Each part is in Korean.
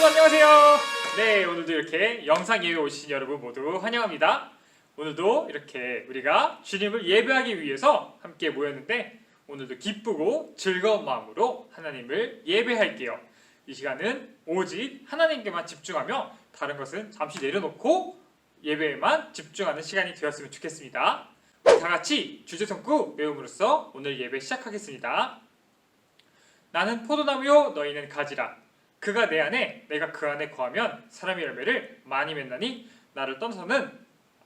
안녕하세요. 네, 오늘도 이렇게 영상 예배 오신 여러분 모두 환영합니다. 오늘도 이렇게 우리가 주님을 예배하기 위해서 함께 모였는데 오늘도 기쁘고 즐거운 마음으로 하나님을 예배할게요. 이 시간은 오직 하나님께만 집중하며 다른 것은 잠시 내려놓고 예배에만 집중하는 시간이 되었으면 좋겠습니다. 우리 다 같이 주제성구 외움으로써 오늘 예배 시작하겠습니다. 나는 포도나무요 너희는 가지라. 그가 내 안에 내가 그 안에 거하면 사람의 열매를 많이 맺나니 나를 떠나서는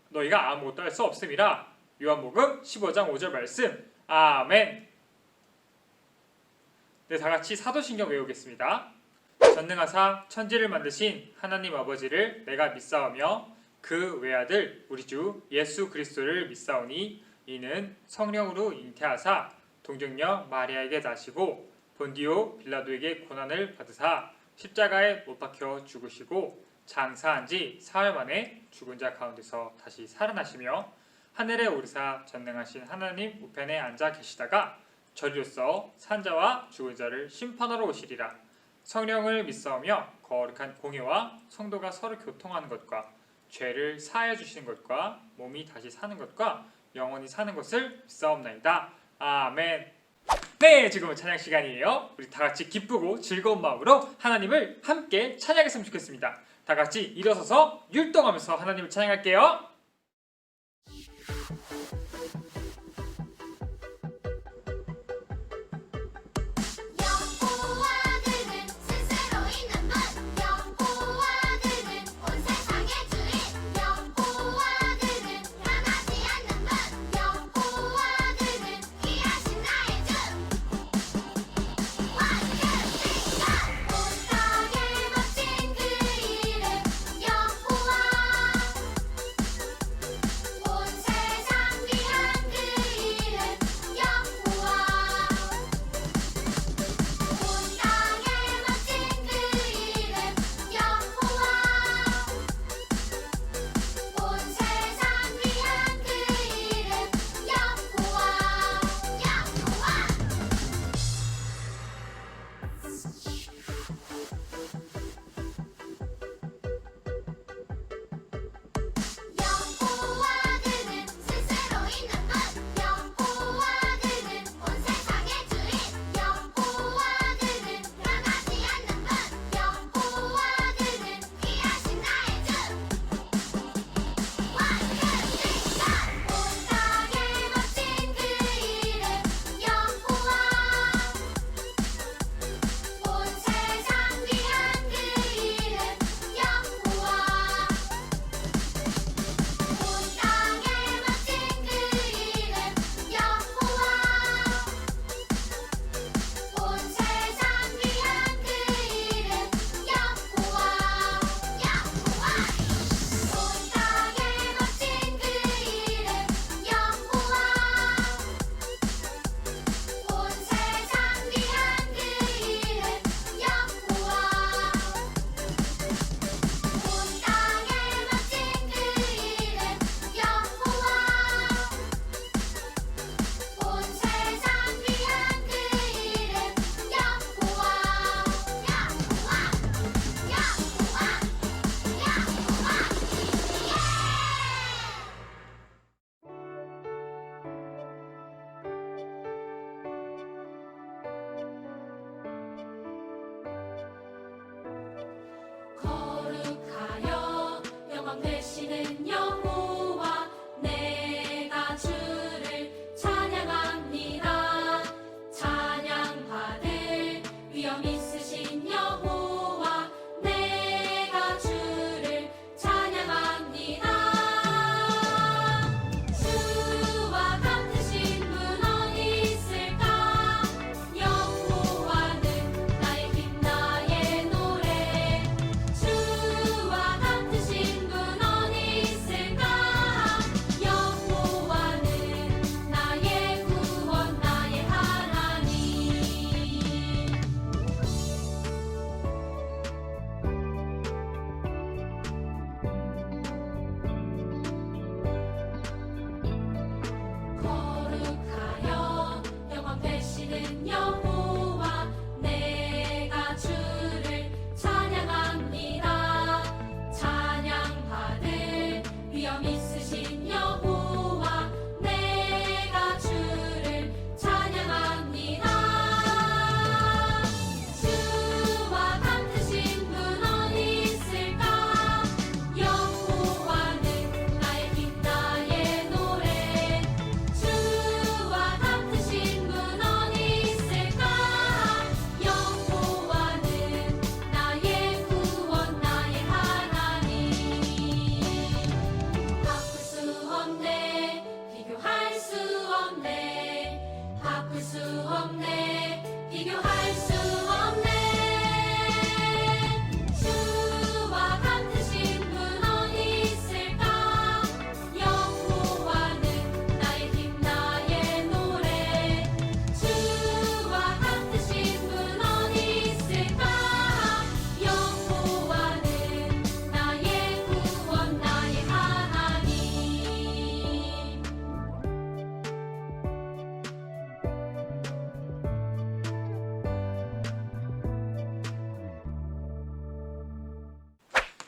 너희가 아무것도 할 수 없음이라. 요한복음 15장 5절 말씀. 아멘. 네, 다같이 사도신경 외우겠습니다. 전능하사 천지를 만드신 하나님 아버지를 내가 믿사오며 그 외아들 우리 주 예수 그리스도를 믿사오니 이는 성령으로 잉태하사 동정녀 마리아에게 나시고 본디오 빌라도에게 고난을 받으사 십자가에 못 박혀 죽으시고 장사한 지 사흘 만에 죽은 자 가운데서 다시 살아나시며 하늘에 오르사 전능하신 하나님 우편에 앉아 계시다가 저리로서 산자와 죽은 자를 심판하러 오시리라. 성령을 믿사오며 거룩한 공예와 성도가 서로 교통하는 것과 죄를 사하여 주시는 것과 몸이 다시 사는 것과 영원히 사는 것을 믿사옵나이다. 아멘. 네, 지금은 찬양 시간이에요. 우리 다 같이 기쁘고 즐거운 마음으로 하나님을 함께 찬양했으면 좋겠습니다. 다 같이 일어서서 율동하면서 하나님을 찬양할게요.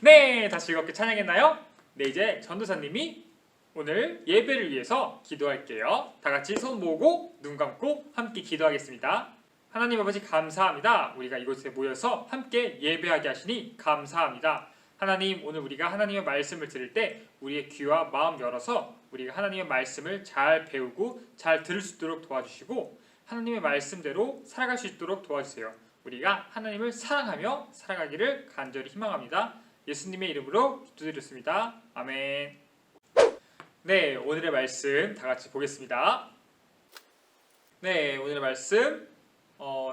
네, 다 즐겁게 찬양했나요? 네, 이제 전도사님이 오늘 예배를 위해서 기도할게요. 다 같이 손 모으고 눈 감고 함께 기도하겠습니다. 하나님 아버지 감사합니다. 우리가 이곳에 모여서 함께 예배하게 하시니 감사합니다. 하나님, 오늘 우리가 하나님의 말씀을 들을 때 우리의 귀와 마음 열어서 우리가 하나님의 말씀을 잘 배우고 잘 들을 수 있도록 도와주시고 하나님의 말씀대로 살아갈 수 있도록 도와주세요. 우리가 하나님을 사랑하며 살아가기를 간절히 희망합니다. 예수님의 이름으로 기도드렸습니다. 아멘. 네, 오늘의 말씀 다 같이 보겠습니다. 네, 오늘의 말씀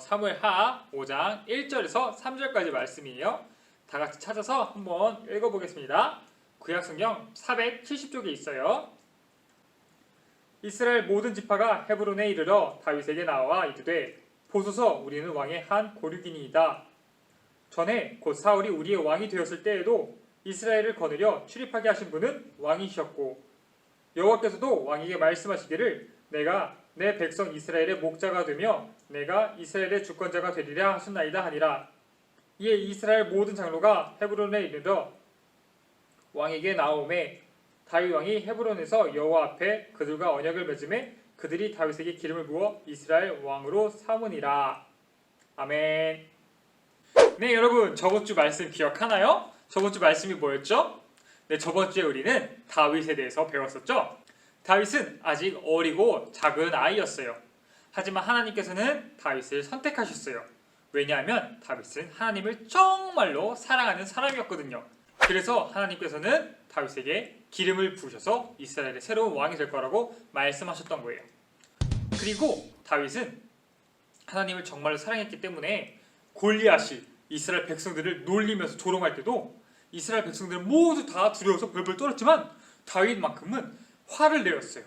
사무엘하 5장 1절에서 3절까지 말씀이에요. 다 같이 찾아서 한번 읽어보겠습니다. 구약성경 470쪽에 있어요. 이스라엘 모든 지파가 헤브론에 이르러 다윗에게 나와 이르되 보소서, 우리는 왕의 한 고륙이니이다. 전에 곧 사울이 우리의 왕이 되었을 때에도 이스라엘을 거느려 출입하게 하신 분은 왕이셨고 여호와께서도 왕에게 말씀하시기를 내가 내 백성 이스라엘의 목자가 되며 내가 이스라엘의 주권자가 되리라 하셨나이다 하니라. 이에 이스라엘 모든 장로가 헤브론에 이르러 왕에게 나오매 다윗 왕이 헤브론에서 여호와 앞에 그들과 언약을 맺음에 그들이 다윗에게 기름을 부어 이스라엘 왕으로 삼으니라. 아멘. 네, 여러분, 저번 주 말씀 기억하나요? 저번 주 말씀이 뭐였죠? 네, 저번 주에 우리는 다윗에 대해서 배웠었죠? 다윗은 아직 어리고 작은 아이였어요. 하지만 하나님께서는 다윗을 선택하셨어요. 왜냐하면 다윗은 하나님을 정말로 사랑하는 사람이었거든요. 그래서 하나님께서는 다윗에게 기름을 부으셔서 이스라엘의 새로운 왕이 될 거라고 말씀하셨던 거예요. 그리고 다윗은 하나님을 정말로 사랑했기 때문에 골리앗이 이스라엘 백성들을 놀리면서 조롱할 때도 이스라엘 백성들은 모두 다 두려워서 벌벌 떨었지만 다윗만큼은 화를 내었어요.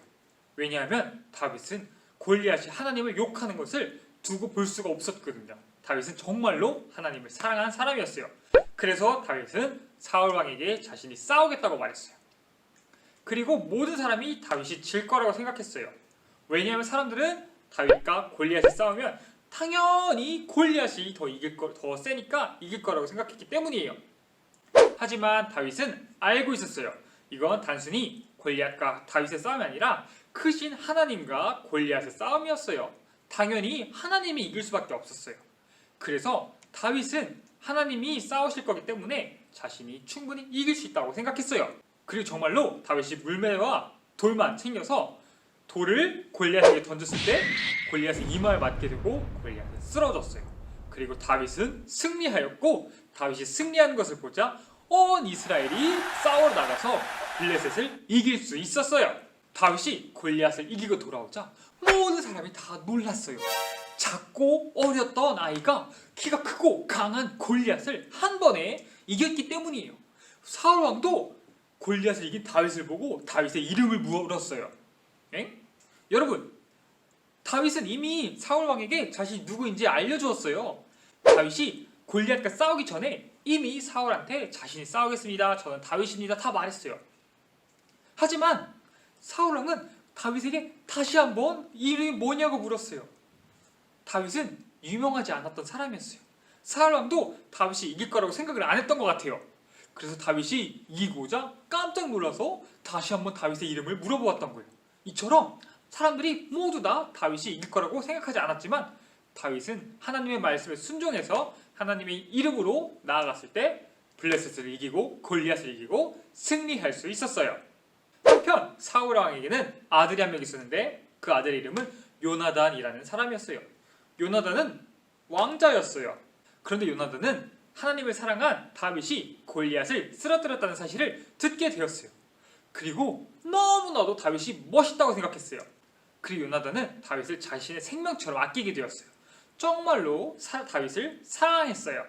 왜냐하면 다윗은 골리앗이 하나님을 욕하는 것을 두고 볼 수가 없었거든요. 다윗은 정말로 하나님을 사랑하는 사람이었어요. 그래서 다윗은 사울 왕에게 자신이 싸우겠다고 말했어요. 그리고 모든 사람이 다윗이 질 거라고 생각했어요. 왜냐하면 사람들은 다윗과 골리앗이 싸우면 당연히 골리앗이 더 세니까 이길 거라고 생각했기 때문이에요. 하지만 다윗은 알고 있었어요. 이건 단순히 골리앗과 다윗의 싸움이 아니라 크신 하나님과 골리앗의 싸움이었어요. 당연히 하나님이 이길 수밖에 없었어요. 그래서 다윗은 하나님이 싸우실 거기 때문에 자신이 충분히 이길 수 있다고 생각했어요. 그리고 정말로 다윗이 물매와 돌만 챙겨서 돌을 골리앗에게 던졌을 때 골리앗의 이마에 맞게 되고 골리앗은 쓰러졌어요. 그리고 다윗은 승리하였고 다윗이 승리하는 것을 보자 온 이스라엘이 싸우러 나가서 블레셋을 이길 수 있었어요. 다윗이 골리앗을 이기고 돌아오자 모든 사람이 다 놀랐어요. 작고 어렸던 아이가 키가 크고 강한 골리앗을 한 번에 이겼기 때문이에요. 사울 왕도 골리앗을 이긴 다윗을 보고 다윗의 이름을 물었어요. 여러분, 다윗은 이미 사울 왕에게 자신이 누구인지 알려주었어요. 다윗이 골리앗과 싸우기 전에 이미 사울한테 자신이 싸우겠습니다, 저는 다윗입니다, 다 말했어요. 하지만 사울 왕은 다윗에게 다시 한번 이름이 뭐냐고 물었어요. 다윗은 유명하지 않았던 사람이었어요. 사울 왕도 다윗이 이길 거라고 생각을 안 했던 것 같아요. 그래서 다윗이 이기고자 깜짝 놀라서 다시 한번 다윗의 이름을 물어보았던 거예요. 이처럼 사람들이 모두 다 다윗이 이길 거라고 생각하지 않았지만 다윗은 하나님의 말씀에 순종해서 하나님의 이름으로 나아갔을 때 블레셋을 이기고 골리앗을 이기고 승리할 수 있었어요. 한편 사울 왕에게는 아들이 한 명 있었는데 그 아들의 이름은 요나단이라는 사람이었어요. 요나단은 왕자였어요. 그런데 요나단은 하나님을 사랑한 다윗이 골리앗을 쓰러뜨렸다는 사실을 듣게 되었어요. 그리고 너무나도 다윗이 멋있다고 생각했어요. 그리고 요나단은 다윗을 자신의 생명처럼 아끼게 되었어요. 정말로 다윗을 사랑했어요.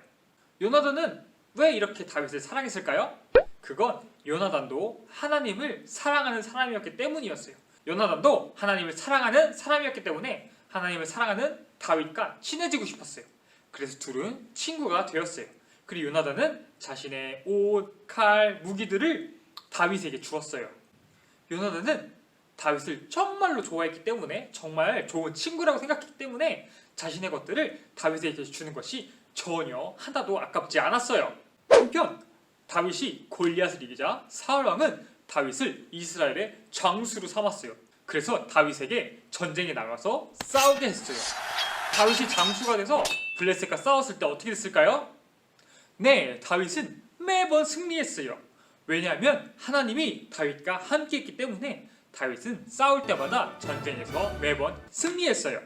요나단은 왜 이렇게 다윗을 사랑했을까요? 그건 요나단도 하나님을 사랑하는 사람이었기 때문이었어요. 요나단도 하나님을 사랑하는 사람이었기 때문에 하나님을 사랑하는 다윗과 친해지고 싶었어요. 그래서 둘은 친구가 되었어요. 그리고 요나단은 자신의 옷, 칼, 무기들을 다윗에게 주었어요. 요나단은 다윗을 정말로 좋아했기 때문에, 정말 좋은 친구라고 생각했기 때문에 자신의 것들을 다윗에게 주는 것이 전혀 하나도 아깝지 않았어요. 한편 다윗이 골리앗을 이기자 사울 왕은 다윗을 이스라엘의 장수로 삼았어요. 그래서 다윗에게 전쟁에 나가서 싸우게 했어요. 다윗이 장수가 돼서 블레셋과 싸웠을 때 어떻게 됐을까요? 네, 다윗은 매번 승리했어요. 왜냐하면 하나님이 다윗과 함께 했기 때문에 다윗은 싸울 때마다 전쟁에서 매번 승리했어요.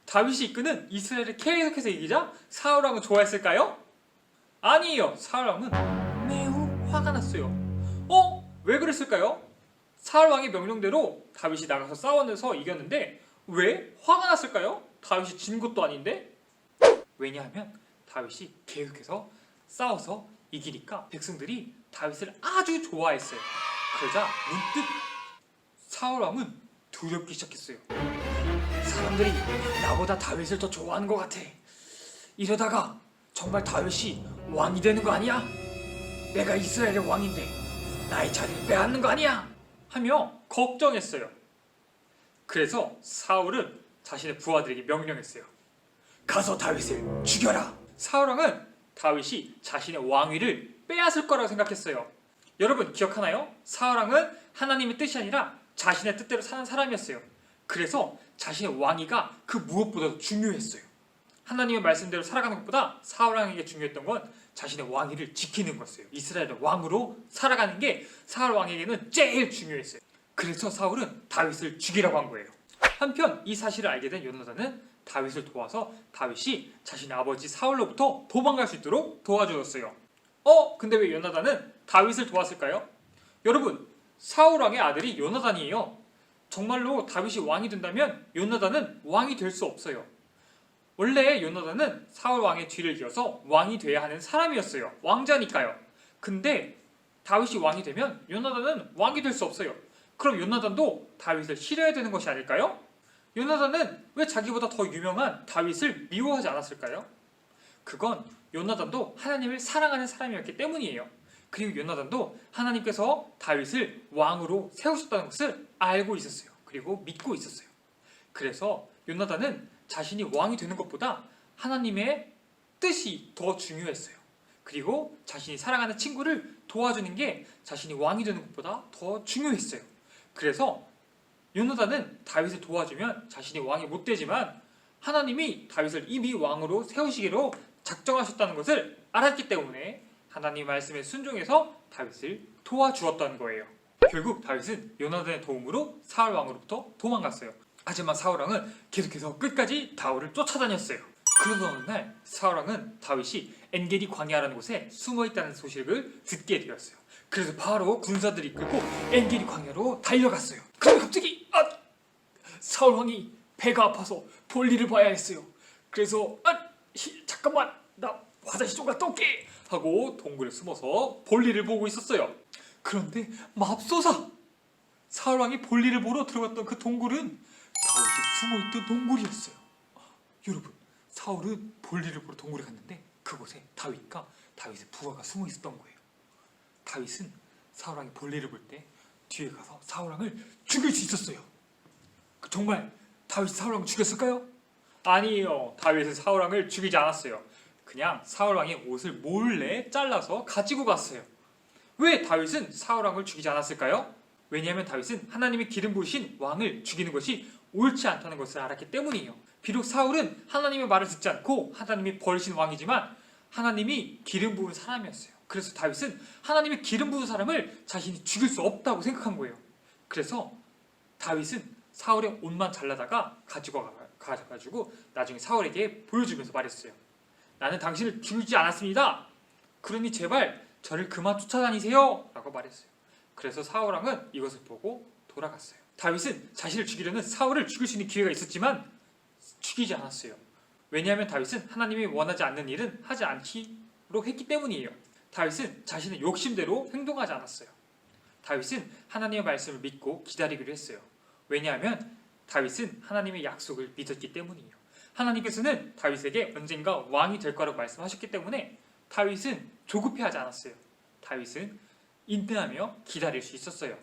다윗이 이끄는 이스라엘을 계속해서 이기자 사울 왕은 좋아했을까요? 아니에요. 사울 왕은 매우 화가 났어요. 왜 그랬을까요? 사울 왕의 명령대로 다윗이 나가서 싸워서 이겼는데 왜 화가 났을까요? 다윗이 진 것도 아닌데? 왜냐하면 다윗이 계속해서 싸워서 이기니까 백성들이 다윗을 아주 좋아했어요. 그러자 문득 사울 왕은 두렵기 시작했어요. 사람들이 나보다 다윗을 더 좋아하는 것 같아. 이러다가 정말 다윗이 왕이 되는 거 아니야? 내가 이스라엘의 왕인데 나의 자리를 빼앗는 거 아니야? 하며 걱정했어요. 그래서 사울은 자신의 부하들에게 명령했어요. 가서 다윗을 죽여라. 사울 왕은 다윗이 자신의 왕위를 빼앗을 거라고 생각했어요. 여러분 기억하나요? 사울 왕은 하나님의 뜻이 아니라 자신의 뜻대로 사는 사람이었어요. 그래서 자신의 왕위가 그 무엇보다도 중요했어요. 하나님의 말씀대로 살아가는 것보다 사울 왕에게 중요했던 건 자신의 왕위를 지키는 것이었어요. 이스라엘의 왕으로 살아가는 게 사울 왕에게는 제일 중요했어요. 그래서 사울은 다윗을 죽이라고 한 거예요. 한편 이 사실을 알게 된 요나단은 다윗을 도와서 다윗이 자신의 아버지 사울로부터 도망갈 수 있도록 도와주었어요. 근데 왜 요나단은 다윗을 도왔을까요? 여러분, 사울 왕의 아들이 요나단이에요. 정말로 다윗이 왕이 된다면 요나단은 왕이 될 수 없어요. 원래 요나단은 사울 왕의 뒤를 이어서 왕이 돼야 하는 사람이었어요. 왕자니까요. 근데 다윗이 왕이 되면 요나단은 왕이 될 수 없어요. 그럼 요나단도 다윗을 싫어해야 되는 것이 아닐까요? 요나단은 왜 자기보다 더 유명한 다윗을 미워하지 않았을까요? 그건 요나단도 하나님을 사랑하는 사람이었기 때문이에요. 그리고 요나단도 하나님께서 다윗을 왕으로 세우셨다는 것을 알고 있었어요. 그리고 믿고 있었어요. 그래서 요나단은 자신이 왕이 되는 것보다 하나님의 뜻이 더 중요했어요. 그리고 자신이 사랑하는 친구를 도와주는 게 자신이 왕이 되는 것보다 더 중요했어요. 그래서 요나단은 다윗을 도와주면 자신이 왕이 못 되지만 하나님이 다윗을 이미 왕으로 세우시기로 작정하셨다는 것을 알았기 때문에 하나님 말씀에 순종해서 다윗을 도와주었다는 거예요. 결국 다윗은 요나단의 도움으로 사울 왕으로부터 도망갔어요. 하지만 사울 왕은 계속해서 끝까지 다윗을 쫓아다녔어요. 그러던 어느 날 사울 왕은 다윗이 엔게디 광야라는 곳에 숨어있다는 소식을 듣게 되었어요. 그래서 바로 군사들이 이끌고 엔게디 광야로 달려갔어요. 그런데 갑자기 사울 왕이 배가 아파서 볼일을 봐야 했어요. 그래서 잠깐만 나 화장실 좀 갔다 올게 하고 동굴에 숨어서 볼일을 보고 있었어요. 그런데 맙소사 사울 왕이 볼일을 보러 들어갔던 그 동굴은 다윗이 숨어있던 동굴이었어요. 여러분, 사울은 볼일을 보러 동굴에 갔는데 그곳에 다윗과 다윗의 부하가 숨어 있었던 거예요. 다윗은 사울 왕이 볼일을 볼 때 뒤에 가서 사울 왕을 죽일 수 있었어요. 정말 다윗이 사울 왕을 죽였을까요? 아니에요. 다윗은 사울 왕을 죽이지 않았어요. 그냥 사울 왕의 옷을 몰래 잘라서 가지고 갔어요. 왜 다윗은 사울 왕을 죽이지 않았을까요? 왜냐하면 다윗은 하나님의 기름 부으신 왕을 죽이는 것이 옳지 않다는 것을 알았기 때문이에요. 비록 사울은 하나님의 말을 듣지 않고 하나님이 버리신 왕이지만 하나님이 기름 부은 사람이었어요. 그래서 다윗은 하나님의 기름 부은 사람을 자신이 죽일 수 없다고 생각한 거예요. 그래서 다윗은 사울의 옷만 잘라다가 가져가지고 나중에 사울에게 보여주면서 말했어요. 나는 당신을 죽이지 않았습니다. 그러니 제발 저를 그만 쫓아다니세요 라고 말했어요. 그래서 사울 왕은 이것을 보고 돌아갔어요. 다윗은 자신을 죽이려는 사울을 죽일 수 있는 기회가 있었지만 죽이지 않았어요. 왜냐하면 다윗은 하나님이 원하지 않는 일은 하지 않기로 했기 때문이에요. 다윗은 자신의 욕심대로 행동하지 않았어요. 다윗은 하나님의 말씀을 믿고 기다리기로 했어요. 왜냐하면 다윗은 하나님의 약속을 믿었기 때문이에요. 하나님께서는 다윗에게 언젠가 왕이 될 거라고 말씀하셨기 때문에 다윗은 조급해하지 않았어요. 다윗은 인내하며 기다릴 수 있었어요.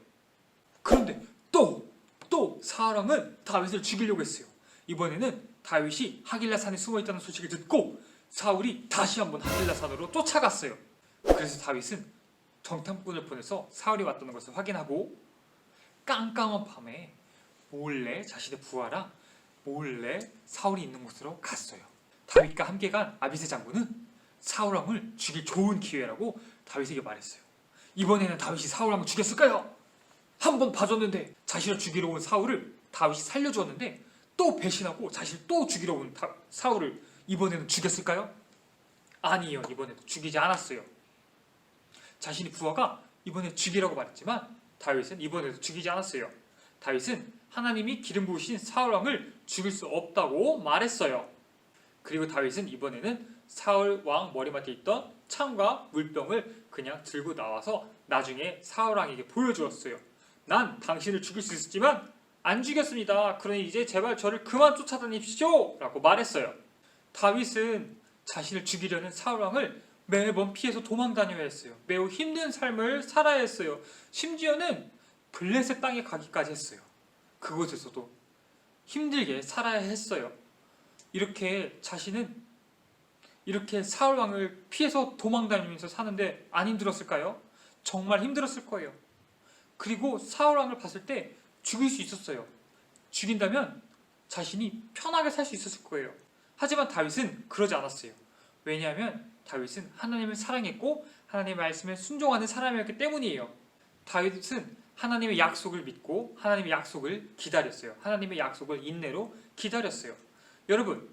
그런데 또 사울 왕은 다윗을 죽이려고 했어요. 이번에는 다윗이 하길라 산에 숨어있다는 소식을 듣고 사울이 다시 한번 하길라 산으로 쫓아갔어요. 그래서 다윗은 정탐꾼을 보내서 사울이 왔다는 것을 확인하고 깜깜한 밤에 몰래 자신의 부하랑 몰래 사울이 있는 곳으로 갔어요. 다윗과 함께 간 아비새 장군은 사울 왕을 죽일 좋은 기회라고 다윗에게 말했어요. 이번에는 다윗이 사울 왕을 죽였을까요? 한번 봐줬는데 자신을 죽이러 온 사울을 다윗이 살려주었는데 또 배신하고 자신을 또 죽이러 온 사울을 이번에는 죽였을까요? 아니요, 이번에도 죽이지 않았어요. 자신의 부하가 이번에 죽이라고 말했지만 다윗은 이번에도 죽이지 않았어요. 다윗은 하나님이 기름 부으신 사울 왕을 죽일 수 없다고 말했어요. 그리고 다윗은 이번에는 사울 왕 머리맡에 있던 창과 물병을 그냥 들고 나와서 나중에 사울 왕에게 보여주었어요. 난 당신을 죽일 수 있었지만 안 죽였습니다. 그러니 이제 제발 저를 그만 쫓아다니십시오 라고 말했어요. 다윗은 자신을 죽이려는 사울 왕을 매번 피해서 도망다녀야 했어요. 매우 힘든 삶을 살아야 했어요. 심지어는 블레셋 땅에 가기까지 했어요. 그곳에서도 힘들게 살아야 했어요. 이렇게 자신은 이렇게 사울 왕을 피해서 도망다니면서 사는데 안 힘들었을까요? 정말 힘들었을 거예요. 그리고 사울 왕을 봤을 때 죽일 수 있었어요. 죽인다면 자신이 편하게 살 수 있었을 거예요. 하지만 다윗은 그러지 않았어요. 왜냐하면 다윗은 하나님을 사랑했고 하나님의 말씀에 순종하는 사람이었기 때문이에요. 다윗은 하나님의 약속을 믿고 하나님의 약속을 기다렸어요. 하나님의 약속을 인내로 기다렸어요. 여러분,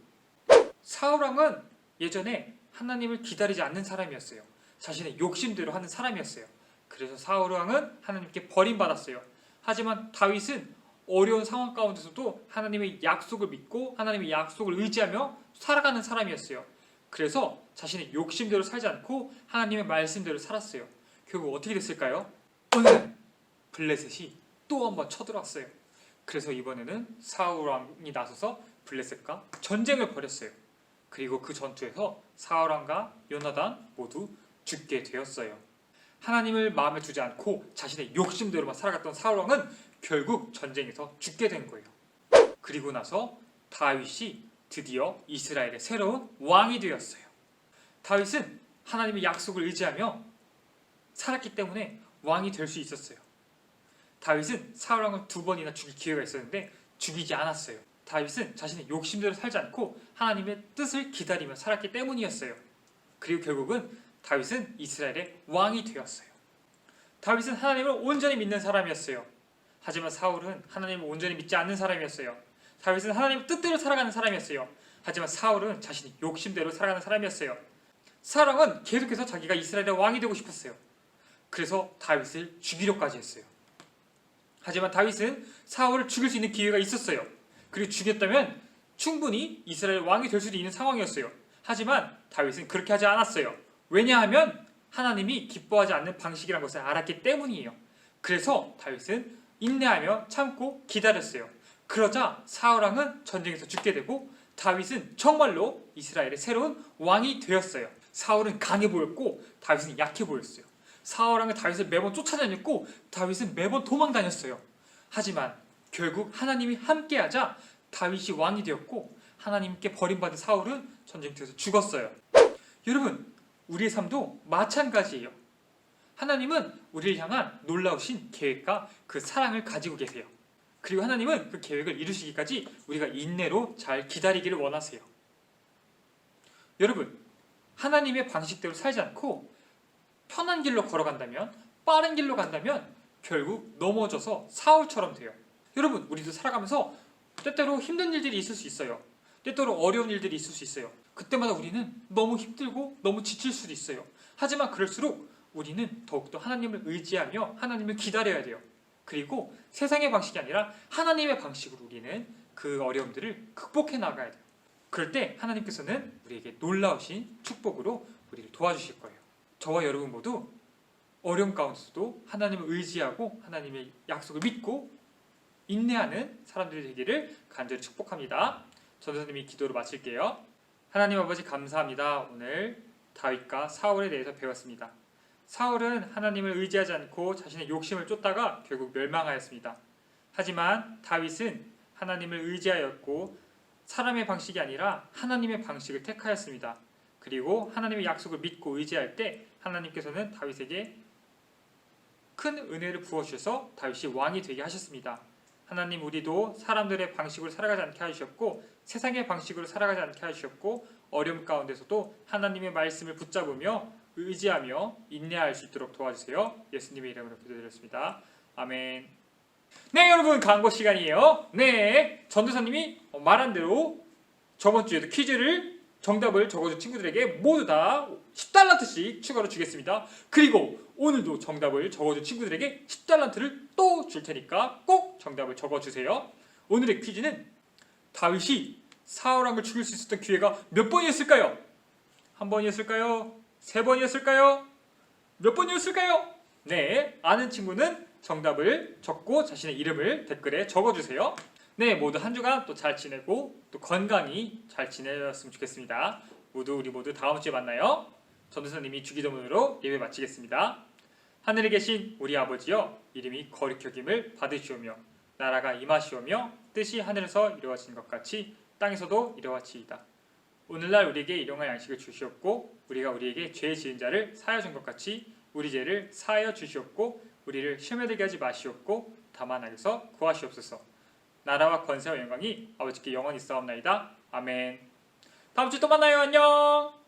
사울 왕은 예전에 하나님을 기다리지 않는 사람이었어요. 자신의 욕심대로 하는 사람이었어요. 그래서 사울 왕은 하나님께 버림받았어요. 하지만 다윗은 어려운 상황 가운데서도 하나님의 약속을 믿고 하나님의 약속을 의지하며 살아가는 사람이었어요. 그래서 자신의 욕심대로 살지 않고 하나님의 말씀대로 살았어요. 결국 어떻게 됐을까요? 어느 날 블레셋이 또 한번 쳐들어왔어요. 그래서 이번에는 사울 왕이 나서서 블레셋과 전쟁을 벌였어요. 그리고 그 전투에서 사울 왕과 요나단 모두 죽게 되었어요. 하나님을 마음에 두지 않고 자신의 욕심대로만 살아갔던 사울 왕은 결국 전쟁에서 죽게 된 거예요. 그리고 나서 다윗이 드디어 이스라엘의 새로운 왕이 되었어요. 다윗은 하나님의 약속을 의지하며 살았기 때문에 왕이 될 수 있었어요. 다윗은 사울 왕을 2번이나 죽일 기회가 있었는데 죽이지 않았어요. 다윗은 자신의 욕심대로 살지 않고 하나님의 뜻을 기다리며 살았기 때문이었어요. 그리고 결국은 다윗은 이스라엘의 왕이 되었어요. 다윗은 하나님을 온전히 믿는 사람이었어요. 하지만 사울은 하나님을 온전히 믿지 않는 사람이었어요. 다윗은 하나님의 뜻대로 살아가는 사람이었어요. 하지만 사울은 자신의 욕심대로 살아가는 사람이었어요. 사울 왕은 계속해서 자기가 이스라엘의 왕이 되고 싶었어요. 그래서 다윗을 죽이려까지 했어요. 하지만 다윗은 사울을 죽일 수 있는 기회가 있었어요. 그리고 죽였다면 충분히 이스라엘 왕이 될 수도 있는 상황이었어요. 하지만 다윗은 그렇게 하지 않았어요. 왜냐하면 하나님이 기뻐하지 않는 방식이라는 것을 알았기 때문이에요. 그래서 다윗은 인내하며 참고 기다렸어요. 그러자 사울 왕은 전쟁에서 죽게 되고 다윗은 정말로 이스라엘의 새로운 왕이 되었어요. 사울은 강해 보였고 다윗은 약해 보였어요. 사울 왕은 다윗을 매번 쫓아다녔고 다윗은 매번 도망다녔어요. 하지만 결국 하나님이 함께하자 다윗이 왕이 되었고 하나님께 버림받은 사울은 전쟁터에서 죽었어요. 여러분, 우리의 삶도 마찬가지예요. 하나님은 우리를 향한 놀라우신 계획과 그 사랑을 가지고 계세요. 그리고 하나님은 그 계획을 이루시기까지 우리가 인내로 잘 기다리기를 원하세요. 여러분, 하나님의 방식대로 살지 않고 편한 길로 걸어간다면, 빠른 길로 간다면 결국 넘어져서 사울처럼 돼요. 여러분, 우리도 살아가면서 때때로 힘든 일들이 있을 수 있어요. 때때로 어려운 일들이 있을 수 있어요. 그때마다 우리는 너무 힘들고 너무 지칠 수도 있어요. 하지만 그럴수록 우리는 더욱더 하나님을 의지하며 하나님을 기다려야 돼요. 그리고 세상의 방식이 아니라 하나님의 방식으로 우리는 그 어려움들을 극복해 나가야 돼요. 그럴 때 하나님께서는 우리에게 놀라우신 축복으로 우리를 도와주실 거예요. 저와 여러분 모두 어려움 가운데서도 하나님을 의지하고 하나님의 약속을 믿고 인내하는 사람들이 되기를 간절히 축복합니다. 전도사님이 기도로 마칠게요. 하나님 아버지 감사합니다. 오늘 다윗과 사울에 대해서 배웠습니다. 사울은 하나님을 의지하지 않고 자신의 욕심을 쫓다가 결국 멸망하였습니다. 하지만 다윗은 하나님을 의지하였고 사람의 방식이 아니라 하나님의 방식을 택하였습니다. 그리고 하나님의 약속을 믿고 의지할 때 하나님께서는 다윗에게 큰 은혜를 부어주셔서 다윗이 왕이 되게 하셨습니다. 하나님 우리도 사람들의 방식으로 살아가지 않게 하셨고 세상의 방식으로 살아가지 않게 하셨고 어려움 가운데서도 하나님의 말씀을 붙잡으며 의지하며 인내할 수 있도록 도와주세요. 예수님의 이름으로 기도드렸습니다. 아멘. 네 여러분 광고 시간이에요. 네 전도사님이 말한 대로 저번 주에도 퀴즈를 정답을 적어준 친구들에게 모두 다 10달란트씩 추가로 주겠습니다. 그리고 오늘도 정답을 적어준 친구들에게 10달란트를 또 줄 테니까 꼭 정답을 적어주세요. 오늘의 퀴즈는 다윗이 사울왕을 죽일 수 있었던 기회가 몇 번이었을까요? 한 번이었을까요? 세 번이었을까요? 몇 번이었을까요? 네, 아는 친구는 정답을 적고 자신의 이름을 댓글에 적어주세요. 네, 모두 한 주간 또 잘 지내고 또 건강히 잘 지내셨으면 좋겠습니다. 우리 모두 다음 주에 만나요. 전도사님이 주기도문으로 예배 마치겠습니다. 하늘에 계신 우리 아버지여, 이름이 거룩히 여김을 받으시오며 나라가 임하시오며 뜻이 하늘에서 이루어지는 것 같이 땅에서도 이루어지이다. 오늘날 우리에게 일용할 양식을 주시옵고 우리가 우리에게 죄 지은 자를 사하여 준 것 같이 우리 죄를 사하여 주시옵고 우리를 시험에 들게 하지 마시옵고 다만 악에서 구하시옵소서. 나라와 권세와 영광이 아버지께 영원히 있사옵나이다. 아멘. 다음 주 또 만나요. 안녕.